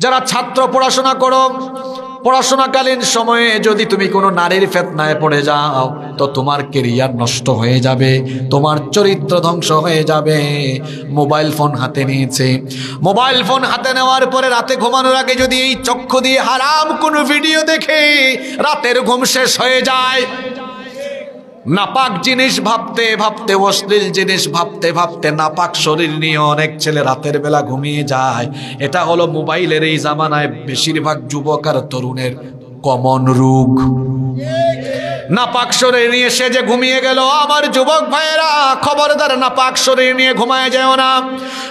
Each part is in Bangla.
যারা ছাত্র পড়াশোনা করো, পড়াশোনাকালীন সময়ে যদি তুমি কোনো নারীর ফিতনায় পড়ে যাও তো তোমার ক্যারিয়ার নষ্ট হয়ে যাবে, তোমার চরিত্র ধ্বংস হয়ে যাবে। মোবাইল ফোন হাতে নিয়েছে, মোবাইল ফোন হাতে নেওয়ার পরে রাতে ঘুমানোর আগে যদি এই চক্ষু দিয়ে হারাম কোনো ভিডিও দেখে রাতের ঘুম শেষ হয়ে যায়। নাপাক জিনিস ভাবতে ভাবতে, অশ্লীল জিনিস ভাবতে ভাবতে নাপাক শরীর নিয়ে অনেক ছেলে রাতের বেলা ঘুমিয়ে যায়। এটা হলো মোবাইলের এই জামানায় বেশিরভাগ যুবক আর তরুণের কমন রোগ। নাপাক শরীর নিয়ে সে যে ঘুমিয়ে গেল, আমার যুবক ভাইয়েরা খবরদার নাপাক শরীর নিয়ে ঘুমায় যায় না।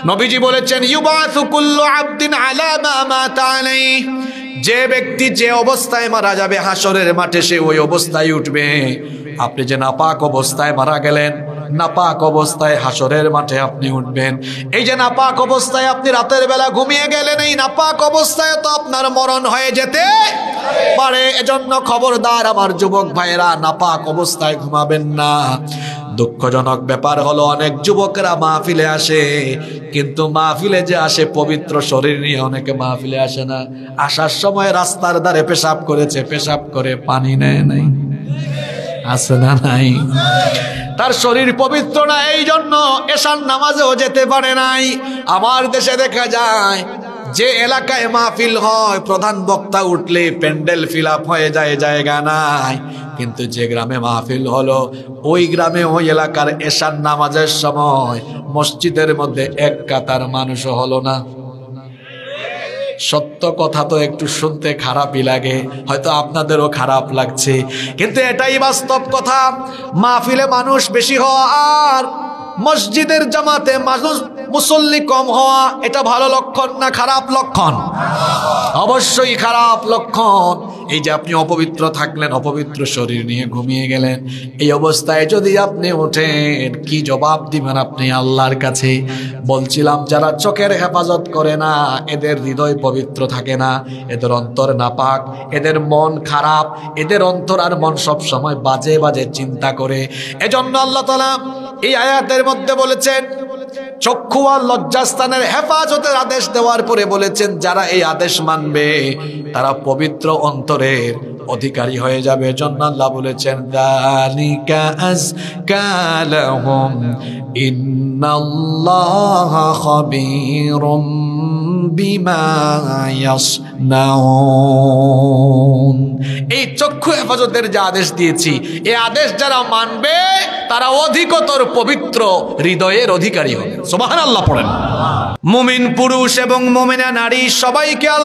নবীজি বলেছেন ইউবাসু কুল্লু আবদিন আলা মা মাতা আলাইহি, যে ব্যক্তি যে অবস্থায় মারা যাবে হাসরের মাঠে সে ওই অবস্থায় উঠবে। আপনি যে নাপাক অবস্থায় মারা গেলেন, নাপাক অবস্থায় হাসরের মাঠে আপনি উঠবেন। এই যে নাপাক অবস্থায় আপনি রাতের বেলা ঘুমিয়ে গেলেন, এই নাপাক অবস্থায় তো আপনার মরণ হয়ে যেতে পারে। এজন্য খবরদার আমার যুবক ভাইয়েরা, নাপাক অবস্থায় ঘুমাবেন না। দুঃখজনক ব্যাপার হলো অনেক যুবকরা মাহফিলে আসে, কিন্তু মাহফিলে যে আসে পবিত্র শরীর নিয়ে, অনেকে মাহফিলে আসে না। আসার সময় রাস্তার ধারে পেশাব করেছে, পেশাব করে পানি নেয় নাই, আছে না নাই? তার শরীর পবিত্র না, এই জন্য এশার নামাজেও যেতে পারে নাই। আমার দেশে দেখা যায় যে এলাকায় মাহফিল হয় প্রধান বক্তা উঠলে প্যান্ডেল ফিল আপ হয়ে যায়, জায়গা নাই। কিন্তু যে গ্রামে মাহফিল হলো ওই গ্রামে ওই এলাকার এশার নামাজের সময় মসজিদের মধ্যে এক কাতার মানুষও হলো না। সত্য কথা তো একটু শুনতে খারাপই লাগে, হয়তো আপনাদেরও খারাপ লাগছে, কিন্তু এটাই বাস্তব কথা। মাহফিলে মানুষ বেশি হওয়া আর মসজিদের জামাতে মানুষ মুসল্লি কম হওয়া, এটা ভালো লক্ষণ না খারাপ লক্ষণ? অবশ্যই খারাপ লক্ষণ। এই যে আপনি অপবিত্র থাকলেন, অপবিত্র শরীর নিয়ে ঘুমিয়ে গেলেন, এই অবস্থায় যদি আপনি ওঠেন কি জবাব দিবেন আপনি আল্লাহর কাছে? বলছিলাম যারা চোখের হেফাজত করে না এদের হৃদয় পবিত্র থাকে না, এদের অন্তর নাপাক, এদের মন খারাপ, এদের অন্তর আর মন সব সময় বাজে বাজে চিন্তা করে। এজন্য আল্লাহ তাআলা এই আয়াতের মধ্যে বলেছেন চক্ষু আর লজ্জাস্থানের হেফাজতের আদেশ দেওয়ার পরে বলেছেন যারা এই আদেশ মানবে তারা পবিত্র অন্তরের অধিকারী হয়ে যাবে। জন্য আল্লাহ বলেছেন যালিকা আযকা লাহুম ইন্নাল্লাহা খাবীরুম বিমা ইয়াসনাউন। এই চক্ষু হেফাজতের যে আদেশ দিয়েছি, এই আদেশ যারা মানবে তারা অধিকতর পবিত্র হৃদয়ের অধিকারী হবে। সুবহানাল্লাহ পড়েন। মুমিন পুরুষ এবং মুমিনা নারী সবাইকে